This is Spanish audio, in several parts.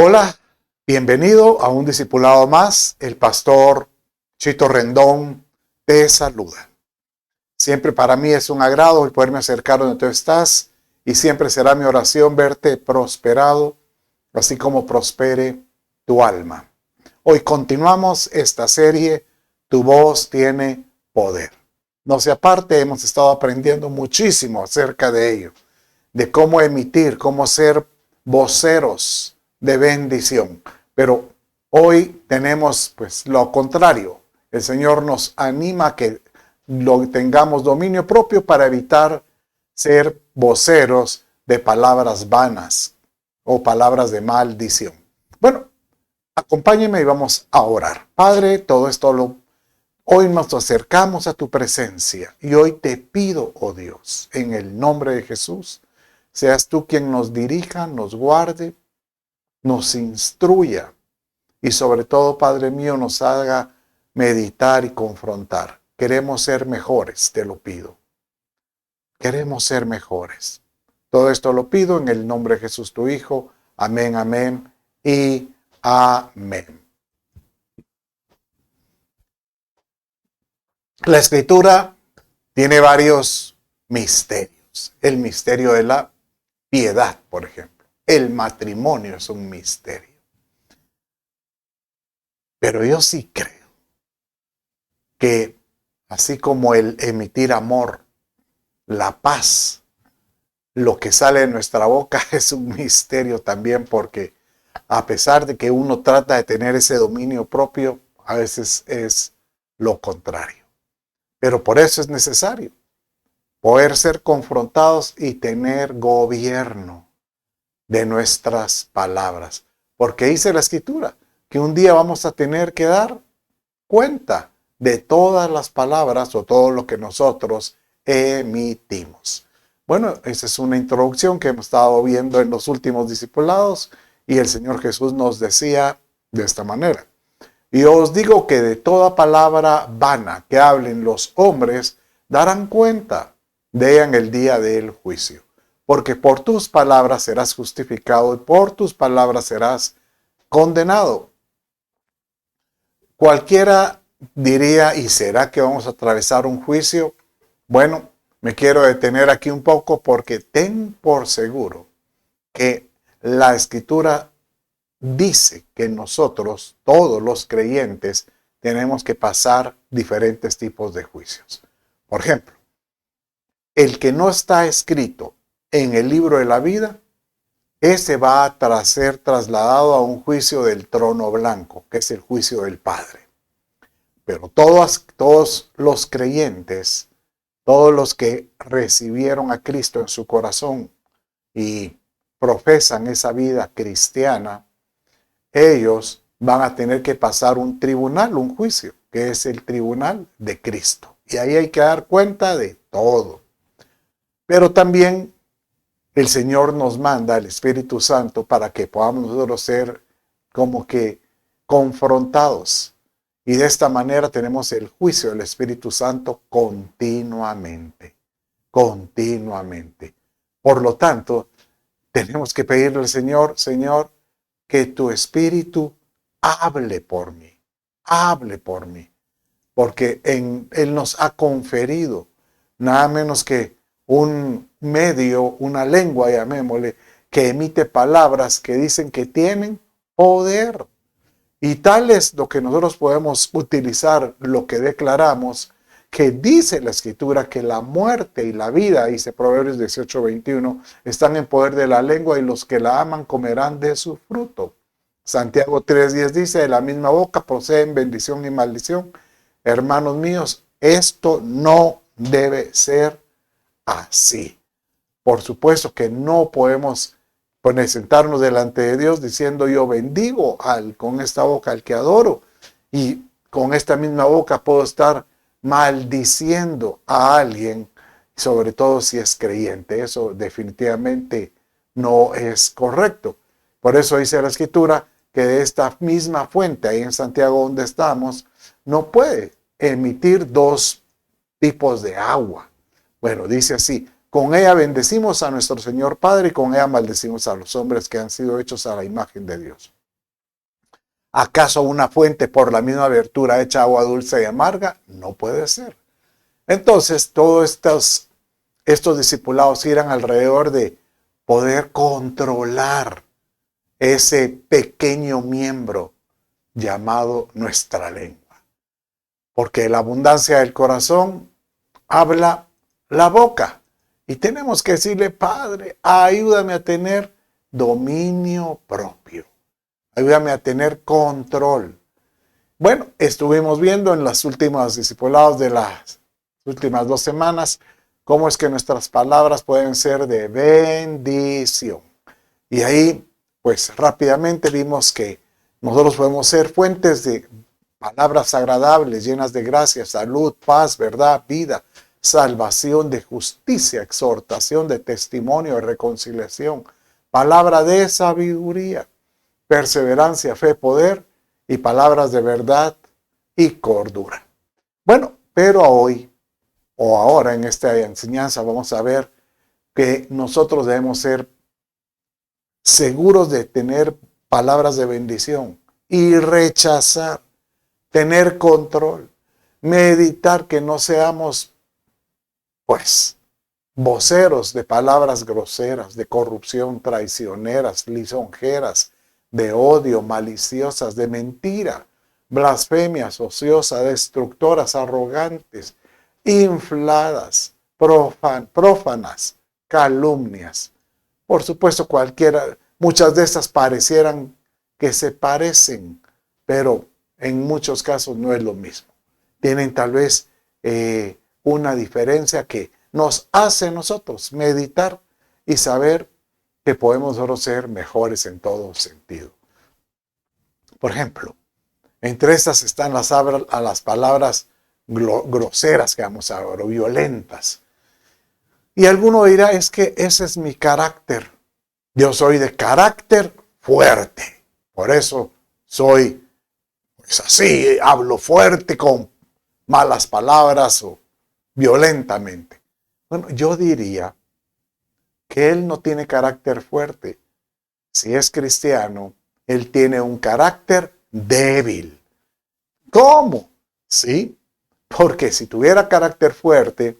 Hola, bienvenido a un discipulado más. El pastor Chito Rendón te saluda. Siempre para mí es un agrado el poderme acercar donde tú estás y siempre será mi oración verte prosperado, así como prospere tu alma. Hoy continuamos esta serie, Tu voz tiene poder. No se aparte, hemos estado aprendiendo muchísimo acerca de ello, de cómo emitir, cómo ser voceros de bendición. Pero hoy tenemos pues lo contrario. El Señor nos anima a que tengamos dominio propio para evitar ser voceros de palabras vanas o palabras de maldición. Bueno, acompáñenme y vamos a orar. Padre, todo esto hoy nos acercamos a tu presencia y hoy te pido, oh Dios, en el nombre de Jesús, seas tú quien nos dirija, nos guarde, nos instruya y sobre todo, Padre mío, nos haga meditar y confrontar. Queremos ser mejores, te lo pido. Queremos ser mejores. Todo esto lo pido en el nombre de Jesús, tu Hijo. Amén, amén y amén. La Escritura tiene varios misterios. El misterio de la piedad, por ejemplo. El matrimonio es un misterio. Pero yo sí creo que así como el emitir amor, la paz, lo que sale de nuestra boca es un misterio también, porque a pesar de que uno trata de tener ese dominio propio, a veces es lo contrario. Pero por eso es necesario poder ser confrontados y tener gobierno de nuestras palabras. Porque dice la Escritura que un día vamos a tener que dar cuenta de todas las palabras o todo lo que nosotros emitimos. Bueno, esa es una introducción que hemos estado viendo en los últimos discipulados y el Señor Jesús nos decía de esta manera: y os digo que de toda palabra vana que hablen los hombres darán cuenta de ella en el día del juicio. Porque por tus palabras serás justificado y por tus palabras serás condenado. Cualquiera diría, ¿y será que vamos a atravesar un juicio? Bueno, me quiero detener aquí un poco porque ten por seguro que la Escritura dice que nosotros, todos los creyentes, tenemos que pasar diferentes tipos de juicios. Por ejemplo, el que no está escrito en el libro de la vida, ese va a ser trasladado a un juicio del trono blanco, que es el juicio del Padre. Pero todos los creyentes, todos los que recibieron a Cristo en su corazón y profesan esa vida cristiana, ellos van a tener que pasar un tribunal, un juicio, que es el tribunal de Cristo. Y ahí hay que dar cuenta de todo. Pero también el Señor nos manda el Espíritu Santo para que podamos nosotros ser como que confrontados. Y de esta manera tenemos el juicio del Espíritu Santo continuamente. Continuamente. Por lo tanto, tenemos que pedirle al Señor, Señor, que tu Espíritu hable por mí. Hable por mí. Porque Él nos ha conferido nada menos que un medio, una lengua, llamémosle, que emite palabras que dicen que tienen poder. Y tal es lo que nosotros podemos utilizar, lo que declaramos, que dice la Escritura que la muerte y la vida, dice Proverbios 18:21, están en poder de la lengua y los que la aman comerán de su fruto. Santiago 3:10 dice, de la misma boca proceden bendición y maldición. Hermanos míos, esto no debe ser así. Por supuesto que no podemos sentarnos delante de Dios diciendo yo bendigo con esta boca al que adoro y con esta misma boca puedo estar maldiciendo a alguien, sobre todo si es creyente. Eso definitivamente no es correcto. Por eso dice la Escritura que de esta misma fuente, ahí en Santiago donde estamos, no puede emitir dos tipos de agua. Bueno, dice así, con ella bendecimos a nuestro Señor Padre y con ella maldecimos a los hombres que han sido hechos a la imagen de Dios. ¿Acaso una fuente por la misma abertura hecha agua dulce y amarga? No puede ser. Entonces, todos estos discipulados giran alrededor de poder controlar ese pequeño miembro llamado nuestra lengua. Porque la abundancia del corazón habla la boca. Y tenemos que decirle, Padre, ayúdame a tener dominio propio. Ayúdame a tener control. Bueno, estuvimos viendo en los últimos discipulados de las últimas 2 semanas cómo es que nuestras palabras pueden ser de bendición. Y ahí, pues rápidamente vimos que nosotros podemos ser fuentes de palabras agradables, llenas de gracia, salud, paz, verdad, vida, salvación, de justicia, exhortación, de testimonio, de reconciliación, palabra de sabiduría, perseverancia, fe, poder y palabras de verdad y cordura. Bueno, pero hoy o ahora en esta enseñanza vamos a ver que nosotros debemos ser seguros de tener palabras de bendición y rechazar, tener control, meditar, que no seamos pues voceros de palabras groseras, de corrupción, traicioneras, lisonjeras, de odio, maliciosas, de mentira, blasfemias, ociosas, destructoras, arrogantes, infladas, prófanas, calumnias. Por supuesto, muchas de estas parecieran que se parecen, pero en muchos casos no es lo mismo. Tienen tal vez una diferencia que nos hace nosotros meditar y saber que podemos nosotros ser mejores en todo sentido. Por ejemplo, entre estas están las palabras groseras que vamos a ver, o violentas. Y alguno dirá, es que ese es mi carácter. Yo soy de carácter fuerte. Por eso soy pues así, hablo fuerte con malas palabras o violentamente. Bueno, yo diría que él no tiene carácter fuerte. Si es cristiano, él tiene un carácter débil. ¿Cómo? Sí, porque si tuviera carácter fuerte,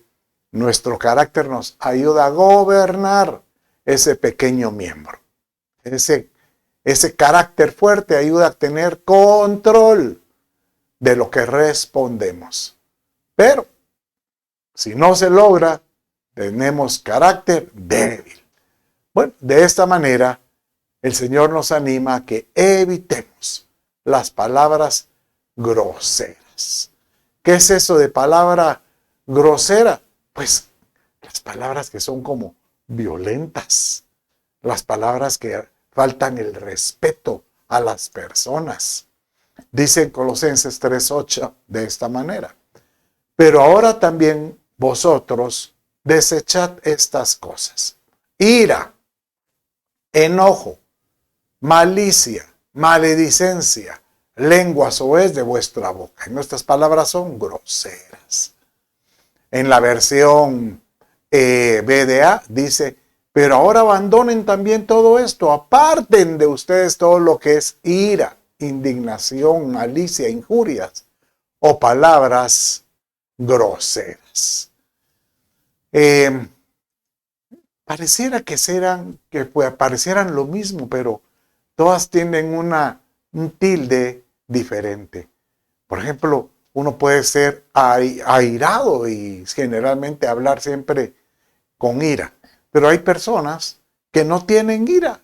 nuestro carácter nos ayuda a gobernar ese pequeño miembro. Ese carácter fuerte ayuda a tener control de lo que respondemos. Pero si no se logra, tenemos carácter débil. Bueno, de esta manera, el Señor nos anima a que evitemos las palabras groseras. ¿Qué es eso de palabra grosera? Pues las palabras que son como violentas, las palabras que faltan el respeto a las personas. Dice en Colosenses 3:8 de esta manera: pero ahora también vosotros desechad estas cosas: ira, enojo, malicia, maledicencia, lengua soez de vuestra boca. Y nuestras palabras son groseras. En la versión BDA dice: pero ahora abandonen también todo esto, aparten de ustedes todo lo que es ira, indignación, malicia, injurias o palabras groseras. Pareciera que parecieran lo mismo, pero todas tienen un tilde diferente. Por ejemplo, uno puede ser airado y generalmente hablar siempre con ira. Pero hay personas que no tienen ira,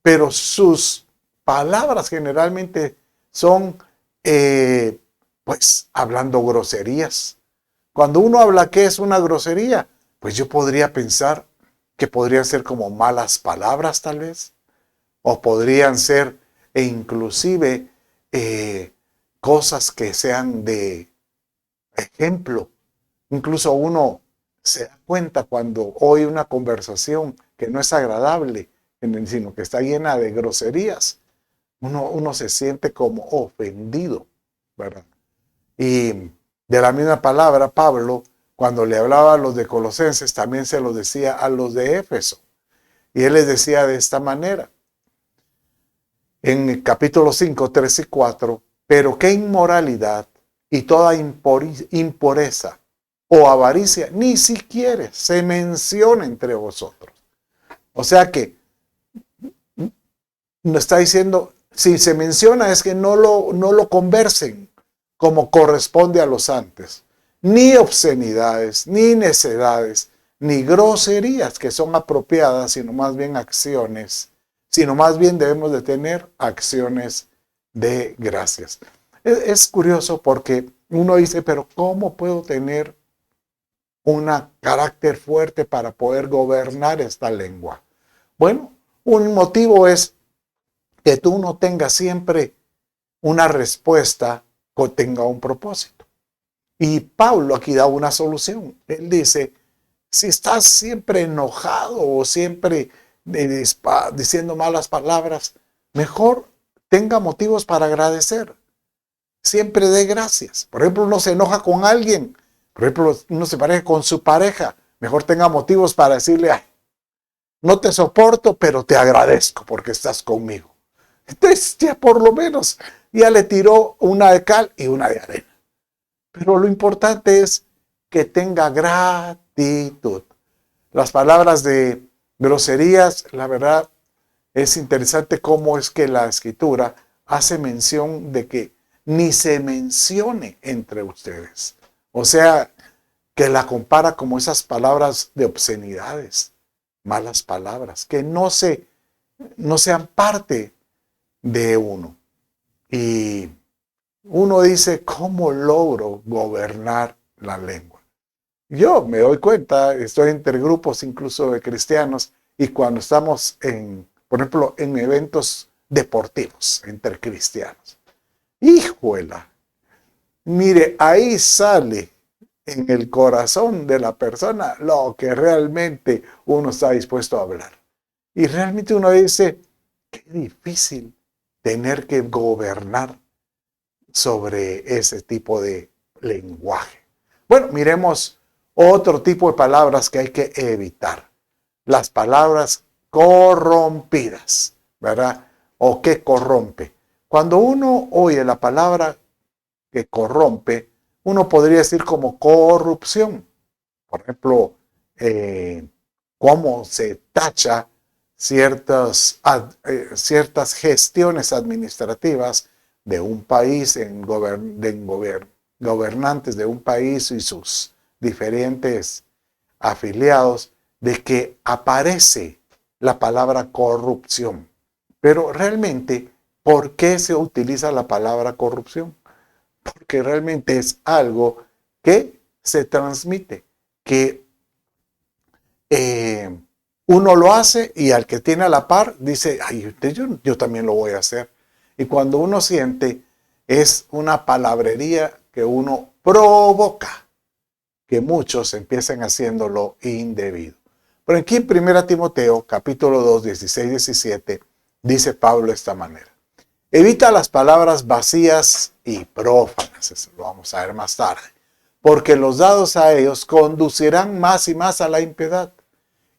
pero sus palabras generalmente son, pues, hablando groserías. Cuando uno habla que es una grosería, pues yo podría pensar que podrían ser como malas palabras tal vez, o podrían ser inclusive cosas que sean de ejemplo. Incluso uno se da cuenta cuando oye una conversación que no es agradable, sino que está llena de groserías. Uno se siente como ofendido, ¿verdad? Y de la misma palabra, Pablo cuando le hablaba a los de Colosenses, también se lo decía a los de Éfeso. Y él les decía de esta manera, en el capítulo 5, 3 y 4, pero qué inmoralidad y toda impureza o avaricia ni siquiera se menciona entre vosotros. O sea que no está diciendo, si se menciona es que no lo conversen como corresponde a los santos. Ni obscenidades, ni necedades, ni groserías que son apropiadas, sino más bien acciones, sino más bien debemos de tener acciones de gracias. Es curioso porque uno dice, pero ¿cómo puedo tener un carácter fuerte para poder gobernar esta lengua? Bueno, un motivo es que tú no tengas siempre una respuesta que tenga un propósito. Y Pablo aquí da una solución. Él dice, si estás siempre enojado o siempre diciendo malas palabras, mejor tenga motivos para agradecer. Siempre dé gracias. Por ejemplo, uno se enoja con alguien. Por ejemplo, uno se pareja con su pareja. Mejor tenga motivos para decirle, ay, no te soporto, pero te agradezco porque estás conmigo. Entonces, ya por lo menos, ya le tiró una de cal y una de arena. Pero lo importante es que tenga gratitud. Las palabras de groserías, la verdad, es interesante cómo es que la Escritura hace mención de que ni se mencione entre ustedes. O sea, que la compara como esas palabras de obscenidades, malas palabras, que no sean parte de uno. Y uno dice, ¿cómo logro gobernar la lengua? Yo me doy cuenta, estoy entre grupos incluso de cristianos, y cuando estamos por ejemplo, en eventos deportivos entre cristianos, ¡híjuela! Mire, ahí sale en el corazón de la persona lo que realmente uno está dispuesto a hablar. Y realmente uno dice, qué difícil tener que gobernar sobre ese tipo de lenguaje. Bueno, miremos otro tipo de palabras que hay que evitar. Las palabras corrompidas, ¿verdad? ¿O qué corrompe? Cuando uno oye la palabra que corrompe, uno podría decir como corrupción. Por ejemplo, cómo se tacha ciertas gestiones administrativas de un país, gobernantes de un país y sus diferentes afiliados, de que aparece la palabra corrupción. Pero realmente, ¿por qué se utiliza la palabra corrupción? Porque realmente es algo que se transmite, que uno lo hace y al que tiene a la par dice, ay, yo también lo voy a hacer. Y cuando uno siente, es una palabrería que uno provoca que muchos empiecen haciéndolo indebido. Pero aquí en 1 Timoteo, capítulo 2, 16, 17, dice Pablo de esta manera. Evita las palabras vacías y prófanas, eso lo vamos a ver más tarde, porque los dados a ellos conducirán más y más a la impiedad,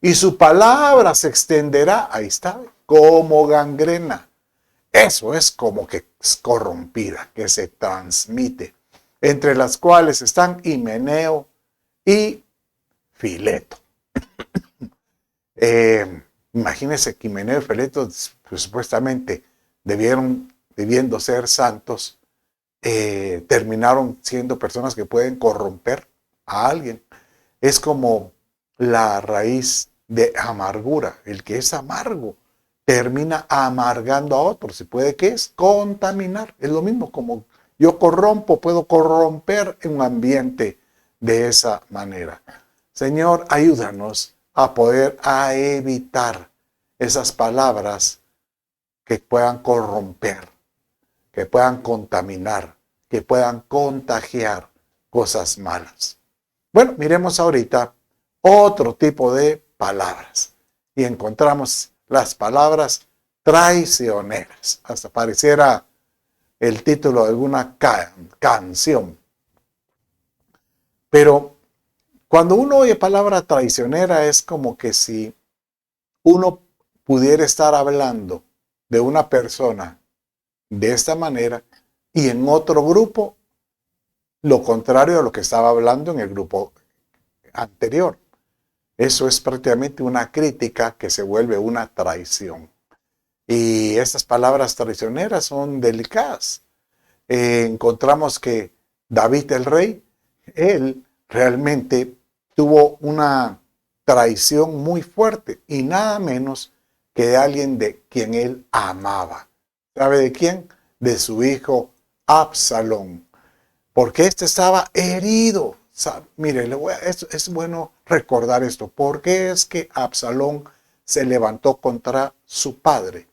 y su palabra se extenderá, ahí está, como gangrena. Eso es como que es corrompida, que se transmite, entre las cuales están Himeneo y Fileto. Imagínense que Himeneo y Fileto, pues, supuestamente debiendo ser santos, terminaron siendo personas que pueden corromper a alguien. Es como la raíz de amargura. El que es amargo termina amargando a otros. ¿Y puede qué es? Contaminar. Es lo mismo como yo corrompo, puedo corromper un ambiente de esa manera. Señor, ayúdanos a poder evitar esas palabras que puedan corromper, que puedan contaminar, que puedan contagiar cosas malas. Bueno, miremos ahorita otro tipo de palabras y encontramos las palabras traicioneras. Hasta pareciera el título de alguna canción. Pero Cuando uno oye palabra traicionera es como que si uno pudiera estar hablando de una persona de esta manera y en otro grupo lo contrario a lo que estaba hablando en el grupo anterior. Eso es prácticamente una crítica que se vuelve una traición. Y estas palabras traicioneras son delicadas. Encontramos que David el rey, él realmente tuvo una traición muy fuerte y nada menos que de alguien de quien él amaba. ¿Sabe de quién? De su hijo Absalón. Porque este estaba herido. Mire, es bueno recordar esto. ¿Por qué es que Absalón se levantó contra su padre?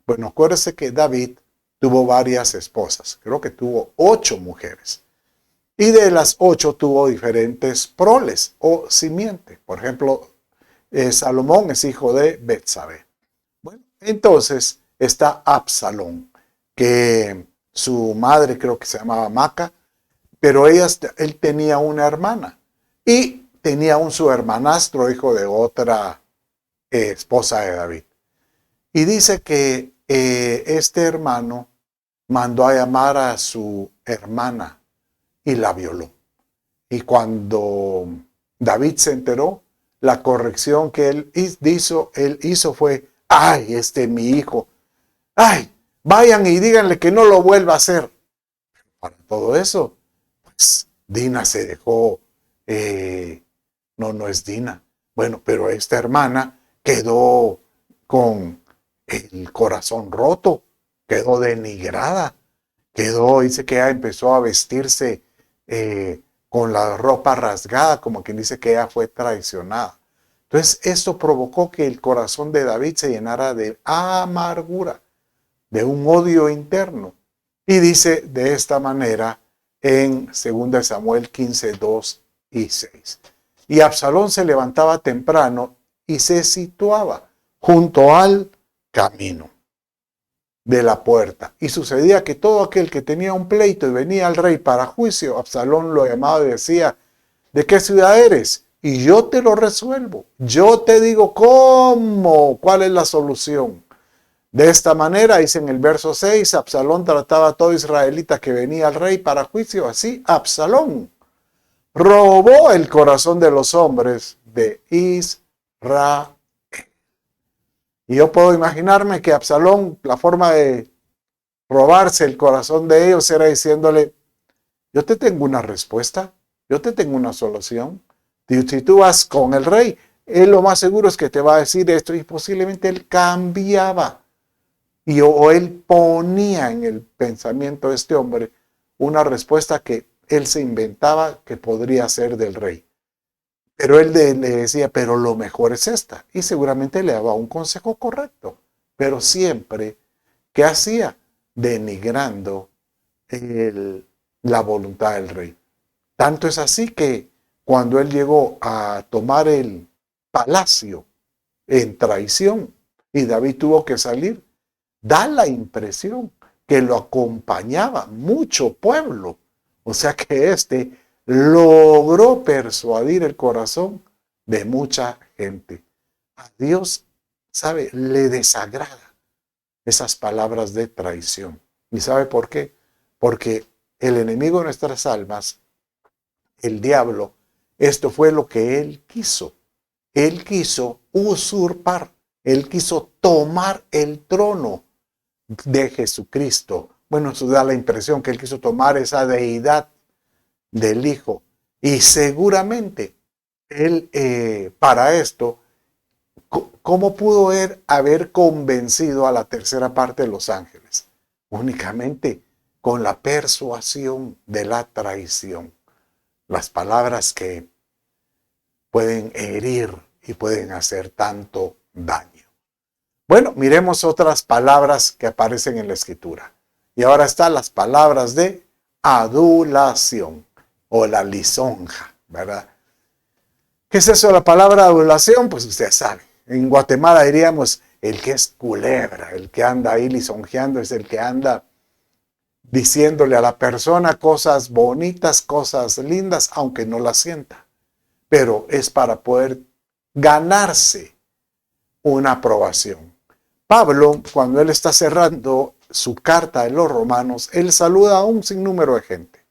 Bueno, acuérdese que David tuvo varias esposas. Creo que tuvo 8 mujeres. Y de las 8 tuvo diferentes proles o simiente. Por ejemplo, Salomón es hijo de Betsabé. Bueno, entonces está Absalón, que su madre creo que se llamaba Maca, pero él tenía una hermana y tenía su hermanastro, hijo de otra esposa de David. Y dice que este hermano mandó a llamar a su hermana y la violó. Y cuando David se enteró, la corrección que él hizo fue, ay, mi hijo, ay, vayan y díganle que no lo vuelva a hacer. Para todo eso, pues Dina se dejó, no es Dina. Bueno, pero esta hermana quedó con el corazón roto, quedó denigrada, dice que ella empezó a vestirse con la ropa rasgada, como quien dice que ella fue traicionada. Entonces esto provocó que el corazón de David se llenara de amargura, de un odio interno. Y dice de esta manera en 2 Samuel 15, 2 y 6. Y Absalón se levantaba temprano y se situaba junto al camino de la puerta. Y sucedía que todo aquel que tenía un pleito y venía al rey para juicio, Absalón lo llamaba y decía, ¿de qué ciudad eres? Y yo te lo resuelvo. Yo te digo cómo, cuál es la solución. De esta manera, dice en el verso 6, Absalón trataba a todo israelita que venía al rey para juicio. Así, Absalón robó el corazón de los hombres de Israel. Y yo puedo imaginarme que Absalón, la forma de robarse el corazón de ellos era diciéndole, yo te tengo una respuesta, yo te tengo una solución. Si tú vas con el rey, él lo más seguro es que te va a decir esto y posiblemente él cambiaba. O él ponía en el pensamiento de este hombre una respuesta que él se inventaba que podría ser del rey. Pero él le decía, pero lo mejor es esta. Y seguramente le daba un consejo correcto. Pero siempre, ¿qué hacía? Denigrando la voluntad del rey. Tanto es así que cuando él llegó a tomar el palacio en traición y David tuvo que salir, da la impresión que lo acompañaba mucho pueblo. O sea que logró persuadir el corazón de mucha gente. A Dios, ¿sabe? Le desagrada esas palabras de traición. ¿Y sabe por qué? Porque el enemigo de nuestras almas, el diablo, esto fue lo que él quiso. Él quiso usurpar, él quiso tomar el trono de Jesucristo. Bueno, eso da la impresión que él quiso tomar esa deidad del Hijo. Y seguramente él, para esto, ¿cómo pudo él haber convencido a la tercera parte de los ángeles? Únicamente con la persuasión de la traición. Las palabras que pueden herir y pueden hacer tanto daño. Bueno, miremos otras palabras que aparecen en la Escritura. Y ahora están las palabras de adulación o la lisonja, ¿verdad? ¿Qué es eso de la palabra adulación? Pues usted sabe. En Guatemala diríamos el que es culebra, el que anda ahí lisonjeando, es el que anda diciéndole a la persona cosas bonitas, cosas lindas, aunque no las sienta. pero es para poder ganarse una aprobación. Pablo, cuando él está cerrando su carta de los romanos, él saluda a un sinnúmero de gente,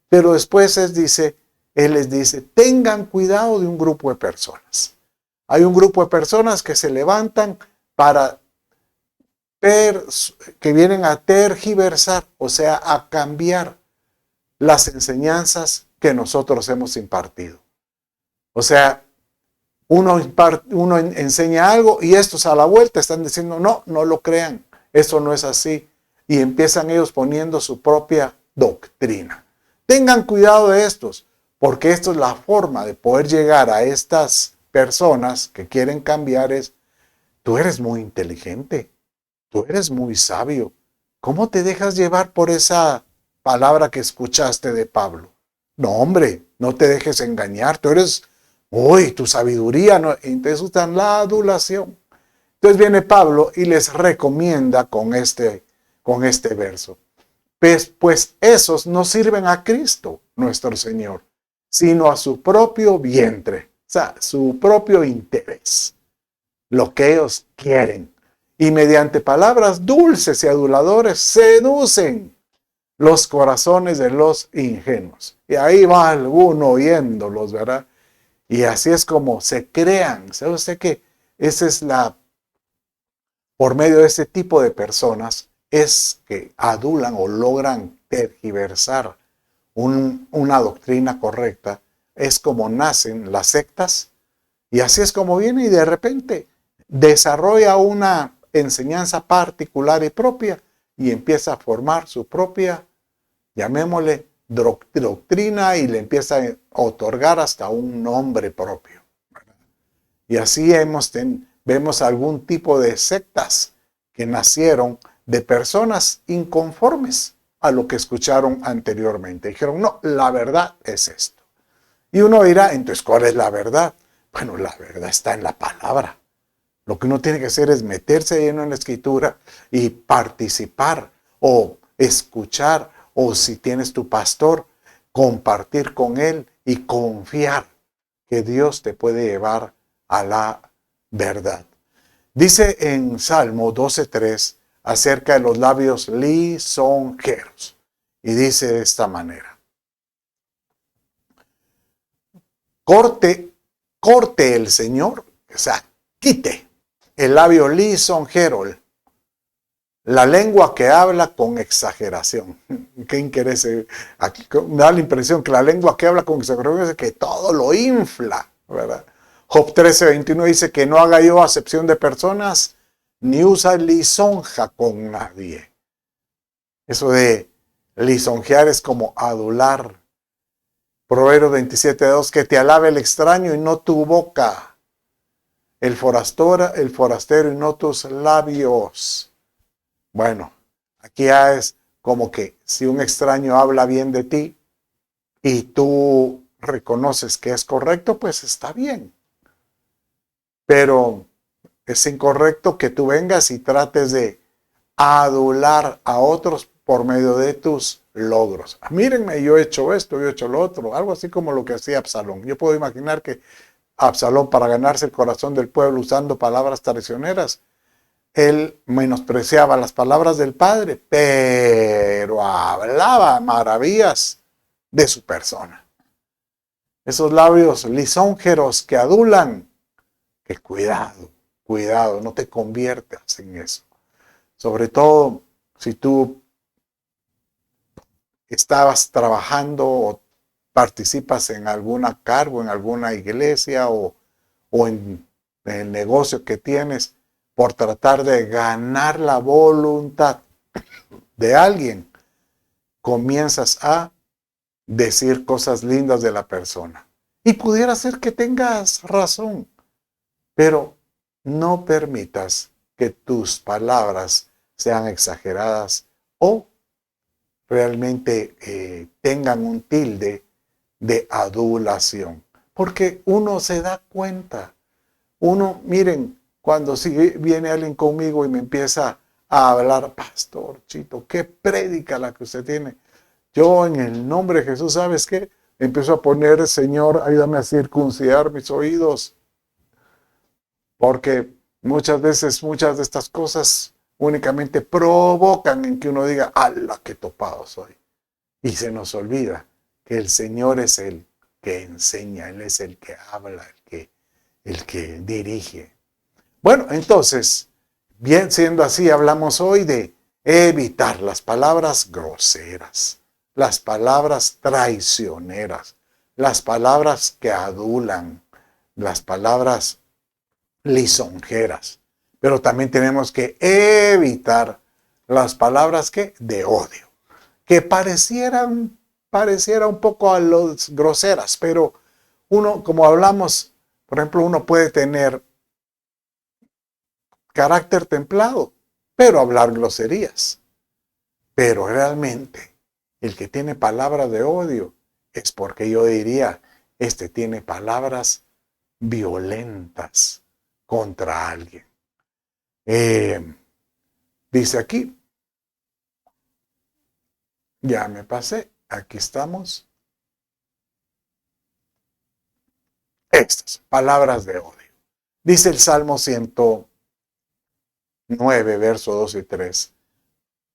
pero después él les dice, tengan cuidado de un grupo de personas. Hay un grupo de personas que se levantan para que vienen a tergiversar, o sea, a cambiar las enseñanzas que nosotros hemos impartido. O sea, uno enseña algo y estos a la vuelta están diciendo, no, no lo crean, eso no es así. Y empiezan ellos poniendo su propia doctrina. Tengan cuidado de estos, porque esto es la forma de poder llegar a estas personas que quieren cambiar es, tú eres muy inteligente, tú eres muy sabio. ¿Cómo te dejas llevar por esa palabra que escuchaste de Pablo? No, hombre, no te dejes engañar, tú eres, uy, tu sabiduría, no. Entonces usan la adulación. Entonces viene Pablo y les recomienda con este verso. Pues esos no sirven a Cristo, nuestro Señor, sino a su propio vientre, o sea, su propio interés, lo que ellos quieren. Y mediante palabras dulces y aduladores seducen los corazones de los ingenuos. Y ahí va alguno oyéndolos, ¿verdad? Y así es como se crean. ¿Sabe usted que por medio de ese tipo de personas es que adulan o logran tergiversar una doctrina correcta? Es como nacen las sectas y así es como viene y de repente desarrolla una enseñanza particular y propia y empieza a formar su propia, llamémosle, doctrina y le empieza a otorgar hasta un nombre propio, ¿verdad? Y así vemos algún tipo de sectas que nacieron de personas inconformes a lo que escucharon anteriormente. Dijeron, no, la verdad es esto. Y uno dirá, entonces, ¿cuál es la verdad? Bueno, la verdad está en la palabra. Lo que uno tiene que hacer es meterse lleno en la escritura y participar o escuchar, o si tienes tu pastor, compartir con él y confiar que Dios te puede llevar a la verdad. Dice en Salmo 12:3 acerca de los labios lisonjeros y dice de esta manera: corte el Señor, o sea, quite el labio lisonjero, la lengua que habla con exageración. ¿Qué interese? Aquí me da la impresión que la lengua que habla con exageración es que todo lo infla, ¿verdad? Job 13:21 dice que no haga yo acepción de personas, ni usa lisonja con nadie. Eso de lisonjear es como adular. Proverbios 27:2, que te alabe el extraño y no tu boca, el forastero y no tus labios. Bueno, aquí ya es como que si un extraño habla bien de ti y tú reconoces que es correcto, pues está bien. Pero es incorrecto que tú vengas y trates de adular a otros por medio de tus logros. Mírenme, yo he hecho esto, yo he hecho lo otro. Algo así como lo que hacía Absalón. Yo puedo imaginar que Absalón, para ganarse el corazón del pueblo usando palabras traicioneras, él menospreciaba las palabras del padre, pero hablaba maravillas de su persona. Esos labios lisonjeros que adulan, que cuidado, no te conviertas en eso. Sobre todo si tú estabas trabajando o participas en alguna cargo, en alguna iglesia o en el negocio que tienes, por tratar de ganar la voluntad de alguien, comienzas a decir cosas lindas de la persona. Y pudiera ser que tengas razón, pero no permitas que tus palabras sean exageradas o realmente tengan un tilde de adulación. Porque uno se da cuenta. Miren, cuando viene alguien conmigo y me empieza a hablar, pastor Chito, qué prédica la que usted tiene. Yo en el nombre de Jesús, ¿sabes qué? empiezo a poner, Señor, ayúdame a circuncidar mis oídos, porque muchas veces muchas de estas cosas únicamente provocan en que uno diga, ¡ala, qué topado soy! Y se nos olvida que el Señor es el que enseña, Él es el que habla, el que dirige. Bueno, entonces, bien siendo así, hablamos hoy de evitar las palabras groseras, las palabras traicioneras, las palabras que adulan, las palabras lisonjeras. Pero también tenemos que evitar las palabras que de odio, que pareciera un poco a los groseras, pero uno, como hablamos, por ejemplo, uno puede tener carácter templado, pero hablar groserías. Pero realmente, el que tiene palabras de odio es porque yo diría, este tiene palabras violentas contra alguien. Dice aquí, ya me pasé, aquí estamos. Estas palabras de odio. Dice el Salmo 109, verso 2 y 3.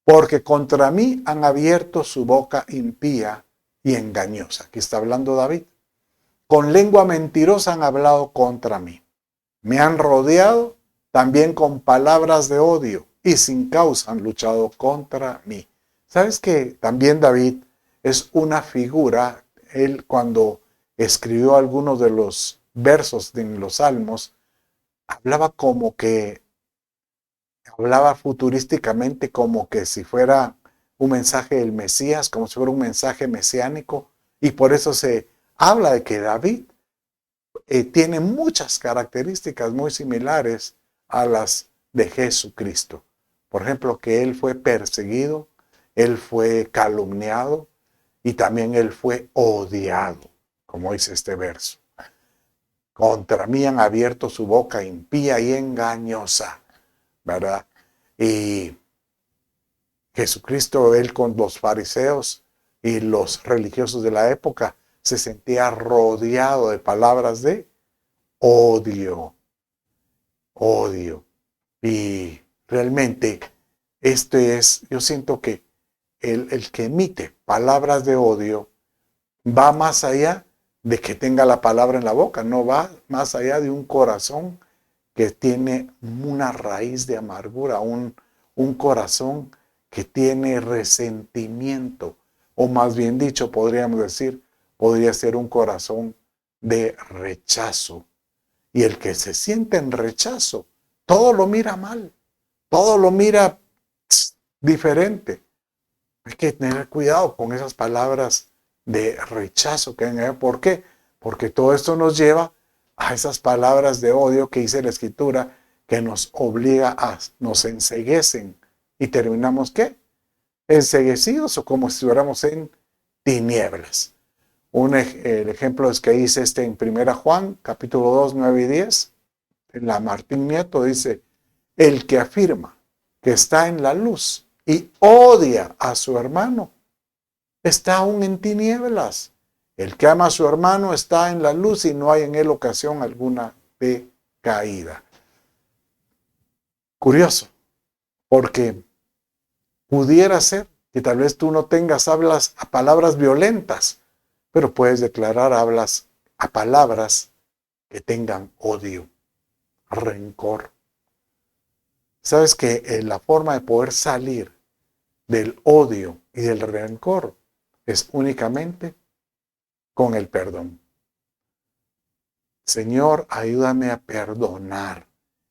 Porque contra mí han abierto su boca impía y engañosa. Aquí está hablando David. Con lengua mentirosa han hablado contra mí. Me han rodeado también con palabras de odio y sin causa han luchado contra mí. ¿Sabes que también David es una figura? Él cuando escribió algunos de los versos de los salmos, hablaba futurísticamente como que si fuera un mensaje del Mesías, como si fuera un mensaje mesiánico, y por eso se habla de que David tiene muchas características muy similares a las de Jesucristo. Por ejemplo, que él fue perseguido, él fue calumniado y también él fue odiado, como dice este verso. Contra mí han abierto su boca impía y engañosa, ¿verdad? Y Jesucristo, él con los fariseos y los religiosos de la época, se sentía rodeado de palabras de odio. Y realmente yo siento que el que emite palabras de odio va más allá de que tenga la palabra en la boca, no va más allá de un corazón que tiene una raíz de amargura, un corazón que tiene resentimiento, o más bien dicho, podríamos decir, podría ser un corazón de rechazo. Y el que se siente en rechazo, todo lo mira mal, todo lo mira diferente. Hay que tener cuidado con esas palabras de rechazo que hay. ¿Por qué? Porque todo esto nos lleva a esas palabras de odio que dice la Escritura, que nos obliga nos enceguecen y terminamos ¿qué? Enceguecidos o como si estuviéramos en tinieblas. El ejemplo es que dice en 1 Juan, capítulo 2, 9 y 10, en la Martín Nieto dice, el que afirma que está en la luz y odia a su hermano, está aún en tinieblas. El que ama a su hermano está en la luz y no hay en él ocasión alguna de caída. Curioso, porque pudiera ser que tal vez tú no tengas palabras violentas, pero puedes declarar a palabras que tengan odio, rencor. Sabes que la forma de poder salir del odio y del rencor es únicamente con el perdón. Señor, ayúdame a perdonar.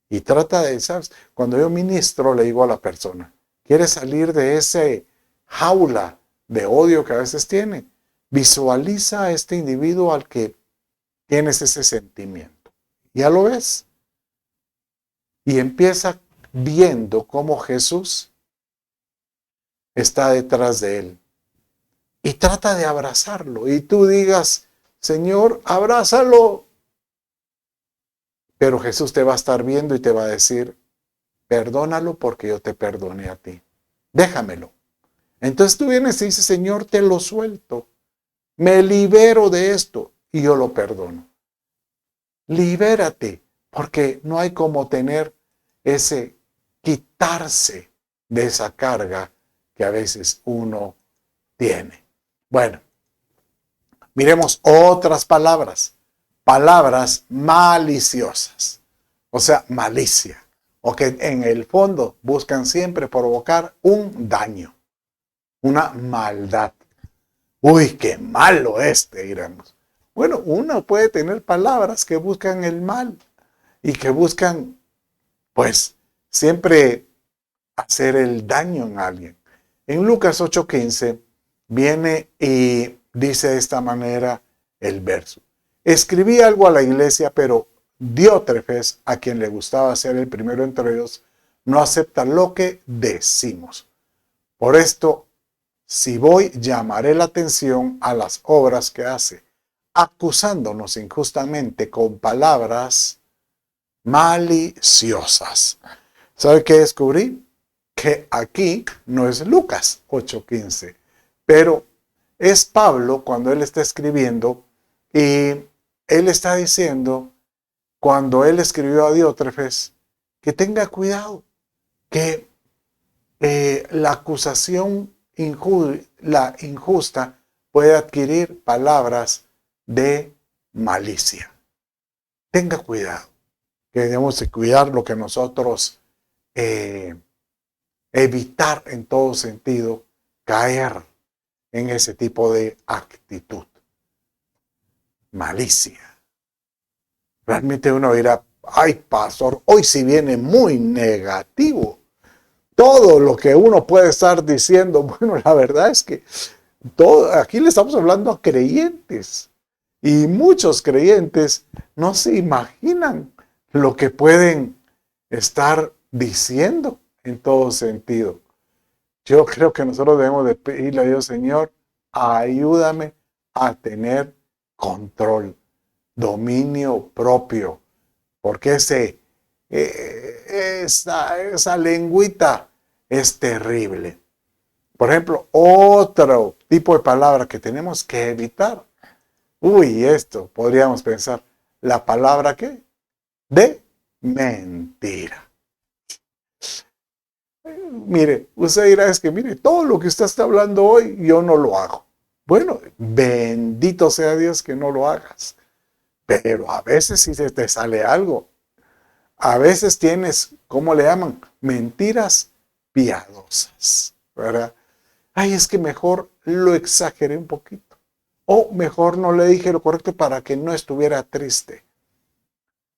Y trata de, ¿sabes? Cuando yo ministro, le digo a la persona, ¿quieres salir de ese jaula de odio que a veces tiene? Visualiza a este individuo al que tienes ese sentimiento. Ya lo ves. Y empieza viendo cómo Jesús está detrás de él. Y trata de abrazarlo. Y tú digas, Señor, abrázalo. Pero Jesús te va a estar viendo y te va a decir, perdónalo porque yo te perdoné a ti. Déjamelo. Entonces tú vienes y dices, Señor, te lo suelto. Me libero de esto y yo lo perdono. Libérate, porque no hay como tener ese quitarse de esa carga que a veces uno tiene. Bueno, miremos otras palabras. Palabras maliciosas, o sea, malicia, o que en el fondo buscan siempre provocar un daño, una maldad. Uy, qué malo diremos. Bueno, uno puede tener palabras que buscan el mal y que buscan, pues, siempre hacer el daño en alguien. En Lucas 8:15 viene y dice de esta manera el verso. Escribí algo a la iglesia, pero Diótrefes, a quien le gustaba ser el primero entre ellos, no acepta lo que decimos. Por esto, si voy, llamaré la atención a las obras que hace, acusándonos injustamente con palabras maliciosas. ¿Sabe qué descubrí? Que aquí no es Lucas 8:15, pero es Pablo cuando él está escribiendo y él está diciendo, cuando él escribió a Diótrefes, que tenga cuidado, que la acusación injusta puede adquirir palabras de malicia. Tenga cuidado, que debemos de cuidar lo que nosotros evitar en todo sentido caer en ese tipo de actitud. Malicia. Realmente uno dirá, ay pastor, hoy sí viene muy negativo. Todo lo que uno puede estar diciendo, bueno, la verdad es que aquí le estamos hablando a creyentes. Y muchos creyentes no se imaginan lo que pueden estar diciendo en todo sentido. Yo creo que nosotros debemos de pedirle a Dios, Señor, ayúdame a tener control, dominio propio, porque esa lengüita es terrible. Por ejemplo, otro tipo de palabra que tenemos que evitar. Uy, esto podríamos pensar, la palabra ¿qué? De mentira. Mire, usted dirá, es que mire, todo lo que usted está hablando hoy, yo no lo hago. Bueno, bendito sea Dios que no lo hagas. Pero a veces sí se te sale algo. A veces tienes, ¿cómo le llaman? Mentiras piadosas, ¿verdad? Ay, es que mejor lo exageré un poquito. O mejor no le dije lo correcto para que no estuviera triste.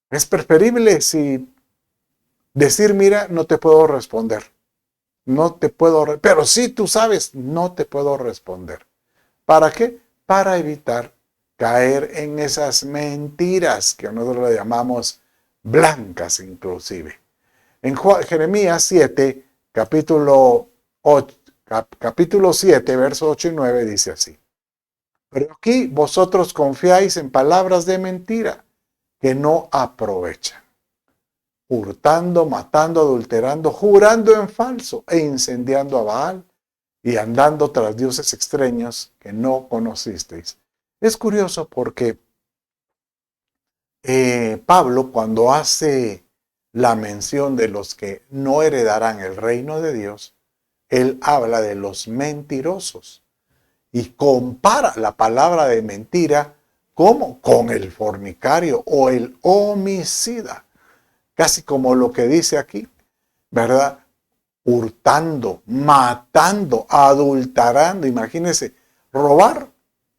Es preferible si decir, mira, no te puedo responder. No te puedo, pero si tú sabes, no te puedo responder. ¿Para qué? Para evitar caer en esas mentiras que nosotros le llamamos blancas inclusive. En Jeremías 7, capítulo 7, versos 8 y 9 dice así. Pero aquí vosotros confiáis en palabras de mentira que no aprovechan, hurtando, matando, adulterando, jurando en falso e incendiando a Baal y andando tras dioses extraños que no conocisteis. Es curioso porque Pablo, cuando hace la mención de los que no heredarán el reino de Dios, él habla de los mentirosos y compara la palabra de mentira como con el fornicario o el homicida, casi como lo que dice aquí, ¿verdad? Hurtando, matando, adulterando. Imagínense, robar,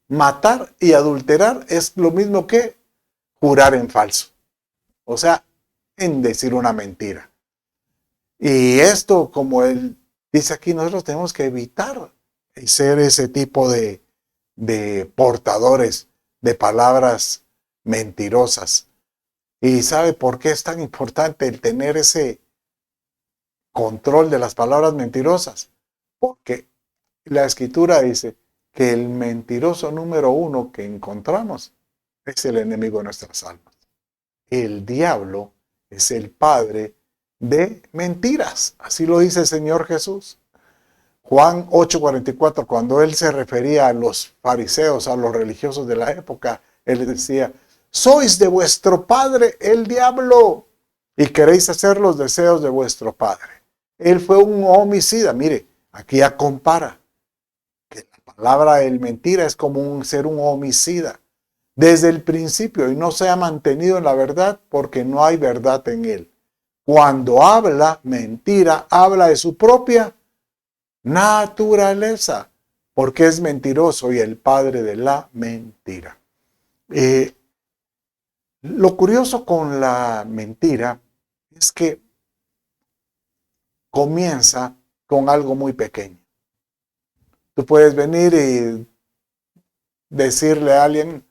matar y adulterar es lo mismo que jurar en falso. O sea, en decir una mentira. Y esto, como él dice aquí, nosotros tenemos que evitar ser ese tipo de portadores de palabras mentirosas. ¿Y sabe por qué es tan importante el tener ese control de las palabras mentirosas? Porque la escritura dice que el mentiroso número uno que encontramos es el enemigo de nuestras almas. El diablo es el padre de mentiras. Así lo dice el Señor Jesús. Juan 8:44, cuando él se refería a los fariseos, a los religiosos de la época, él les decía, sois de vuestro padre el diablo y queréis hacer los deseos de vuestro padre. Él fue un homicida. Mire, aquí ya compara que la palabra el mentira es como ser un homicida desde el principio y no se ha mantenido en la verdad porque no hay verdad en él. Cuando habla mentira, habla de su propia naturaleza, porque es mentiroso y el padre de la mentira. Lo curioso con la mentira es que comienza con algo muy pequeño. Tú puedes venir y decirle a alguien,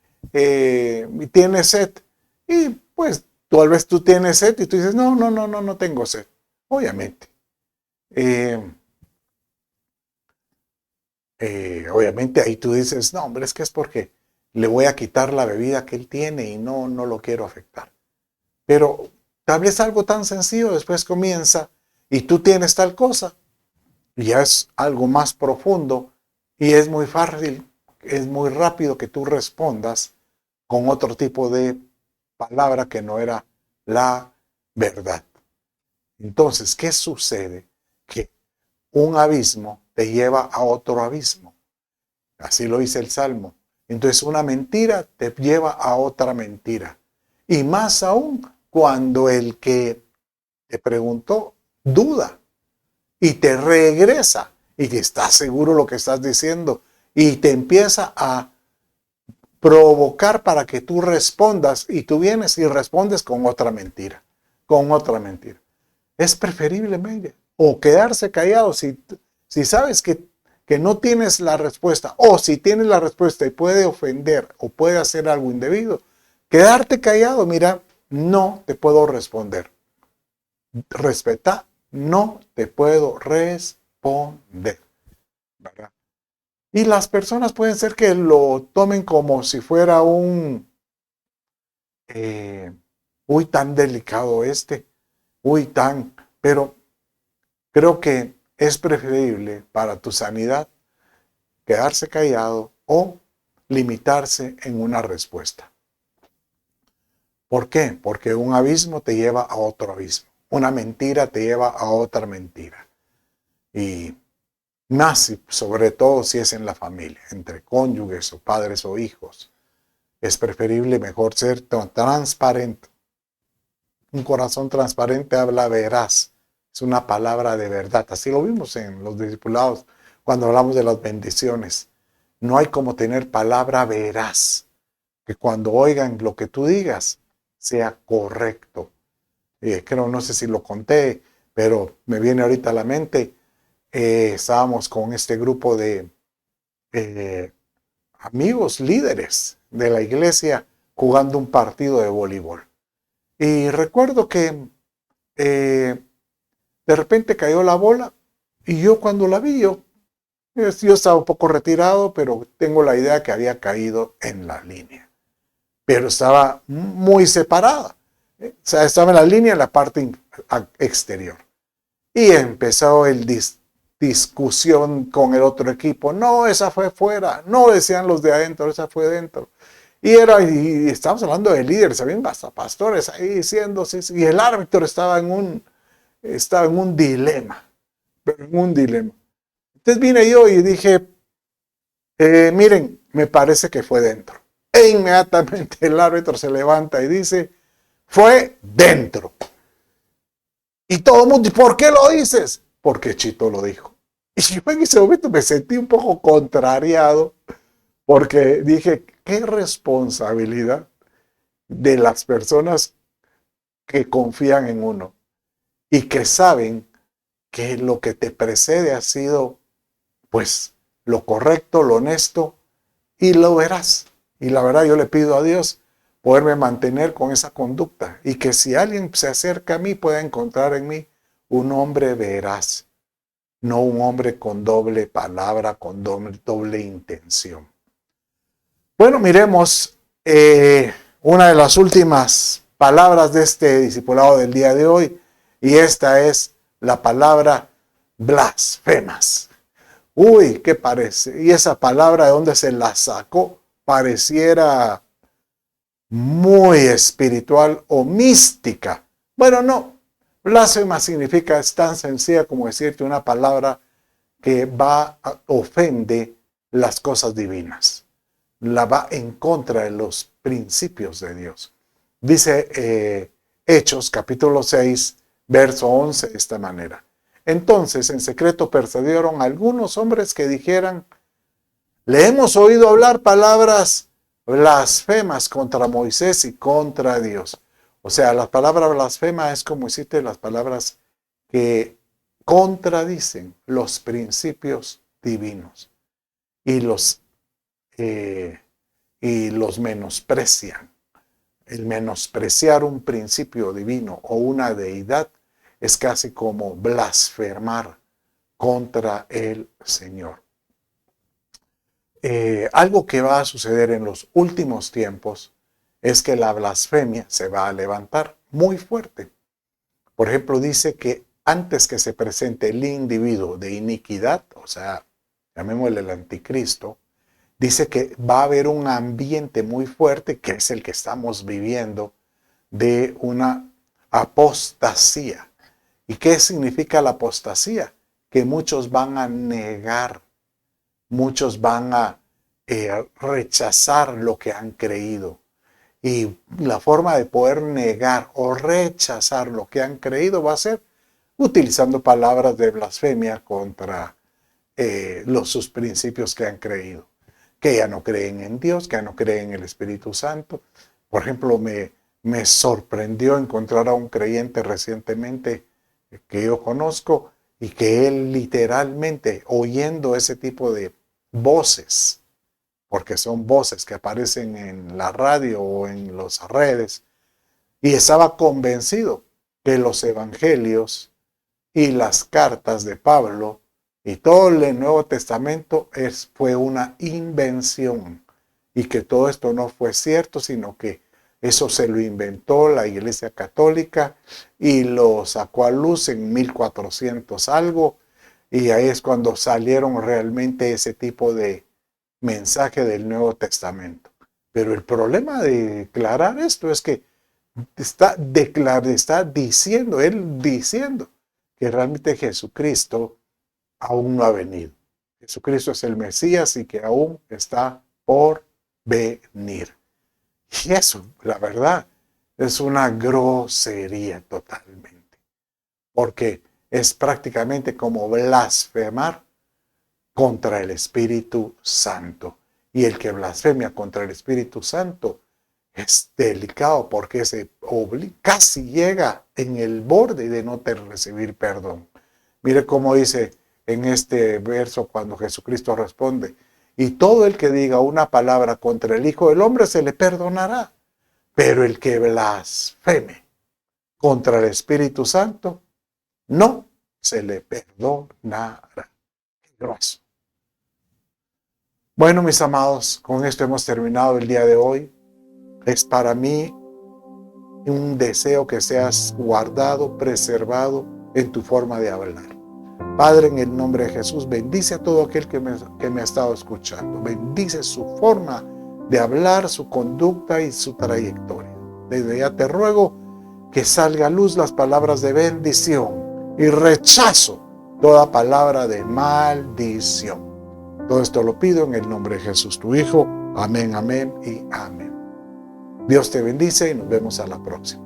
¿tienes sed? Y pues tal vez tú tienes sed y tú dices, no tengo sed. Obviamente. Obviamente ahí tú dices, no, hombre, es que es porque le voy a quitar la bebida que él tiene y no lo quiero afectar. Pero tal vez algo tan sencillo después comienza y tú tienes tal cosa y ya es algo más profundo y es muy fácil, es muy rápido que tú respondas con otro tipo de palabra que no era la verdad. Entonces, ¿qué sucede? Que un abismo te lleva a otro abismo. Así lo dice el Salmo. Entonces una mentira te lleva a otra mentira. Y más aún cuando el que te preguntó duda y te regresa y que está seguro lo que estás diciendo y te empieza a provocar para que tú respondas y tú vienes y respondes con otra mentira, con otra mentira. Es preferible, mire, o quedarse callado si sabes que no tienes la respuesta, o si tienes la respuesta y puede ofender o puede hacer algo indebido, quedarte callado, mira, no te puedo responder. Respeta, no te puedo responder, ¿verdad? Y las personas pueden ser que lo tomen como si fuera un, uy, tan delicado pero creo que es preferible para tu sanidad quedarse callado o limitarse en una respuesta. ¿Por qué? Porque un abismo te lleva a otro abismo. Una mentira te lleva a otra mentira. Y más, sobre todo si es en la familia, entre cónyuges o padres o hijos, es preferible mejor ser transparente. Un corazón transparente habla veraz. Es una palabra de verdad. Así lo vimos en los discipulados cuando hablamos de las bendiciones. No hay como tener palabra veraz. Que cuando oigan lo que tú digas sea correcto. Creo, no sé si lo conté, pero me viene ahorita a la mente. Estábamos con este grupo de amigos, líderes de la iglesia, jugando un partido de voleibol. Y recuerdo que de repente cayó la bola y yo cuando la vi, yo estaba un poco retirado, pero tengo la idea que había caído en la línea. Pero estaba muy separada. O sea, estaba en la línea en la parte exterior. Y empezó el discusión con el otro equipo. No, esa fue fuera. No, decían los de adentro, esa fue dentro. Y estábamos hablando de líderes, habían hasta pastores ahí diciendo, y el árbitro estaba en un dilema. Pero en un dilema. Entonces vine yo y dije, miren, me parece que fue dentro. E inmediatamente el árbitro se levanta y dice, fue dentro. Y todo el mundo, ¿por qué lo dices? Porque Chito lo dijo. Y yo en ese momento me sentí un poco contrariado porque dije, qué responsabilidad de las personas que confían en uno y que saben que lo que te precede ha sido, pues, lo correcto, lo honesto, y lo verás. Y la verdad yo le pido a Dios poderme mantener con esa conducta y que si alguien se acerca a mí pueda encontrar en mí un hombre veraz, no un hombre con doble palabra, con doble intención. Bueno, miremos una de las últimas palabras de este discipulado del día de hoy, y esta es la palabra blasfemas. Uy, ¿qué parece? Y esa palabra, ¿de dónde se la sacó? Pareciera muy espiritual o mística. Bueno, no. Blasfema significa, es tan sencilla como decirte una palabra que ofende las cosas divinas. La va en contra de los principios de Dios. Dice Hechos capítulo 6, verso 11 de esta manera. Entonces en secreto persuadieron a algunos hombres que dijeran: le hemos oído hablar palabras blasfemas contra Moisés y contra Dios. O sea, la palabra blasfema es como decirte las palabras que contradicen los principios divinos y los menosprecian. El menospreciar un principio divino o una deidad es casi como blasfemar contra el Señor. Algo que va a suceder en los últimos tiempos es que la blasfemia se va a levantar muy fuerte. Por ejemplo, dice que antes que se presente el individuo de iniquidad, o sea, llamémosle el anticristo, dice que va a haber un ambiente muy fuerte, que es el que estamos viviendo, de una apostasía. ¿Y qué significa la apostasía? Que muchos van a negar, muchos van a rechazar lo que han creído. Y la forma de poder negar o rechazar lo que han creído va a ser utilizando palabras de blasfemia contra sus principios que han creído. Que ya no creen en Dios, que ya no creen en el Espíritu Santo. Por ejemplo, me sorprendió encontrar a un creyente recientemente que yo conozco y que él literalmente, oyendo ese tipo de voces, porque son voces que aparecen en la radio o en las redes, y estaba convencido que los evangelios y las cartas de Pablo y todo el Nuevo Testamento fue una invención y que todo esto no fue cierto, sino que eso se lo inventó la Iglesia Católica y lo sacó a luz en 1400 algo, y ahí es cuando salieron realmente ese tipo de mensaje del Nuevo Testamento. Pero el problema de declarar esto es que está diciendo que realmente Jesucristo aún no ha venido. Jesucristo es el Mesías y que aún está por venir. Y eso, la verdad, es una grosería totalmente. Porque es prácticamente como blasfemar contra el Espíritu Santo. Y el que blasfemia contra el Espíritu Santo es delicado porque casi llega en el borde de no recibir perdón. Mire cómo dice en este verso cuando Jesucristo responde: y todo el que diga una palabra contra el Hijo del Hombre se le perdonará, pero el que blasfeme contra el Espíritu Santo no se le perdonará. Qué grueso. Bueno, mis amados, con esto hemos terminado el día de hoy. Es para mí un deseo que seas guardado, preservado en tu forma de hablar. Padre, en el nombre de Jesús, bendice a todo aquel que me ha estado escuchando. Bendice su forma de hablar, su conducta y su trayectoria. Desde ya te ruego que salga a luz las palabras de bendición y rechazo toda palabra de maldición. Todo esto lo pido en el nombre de Jesús, tu Hijo. Amén, amén y amén. Dios te bendice y nos vemos a la próxima.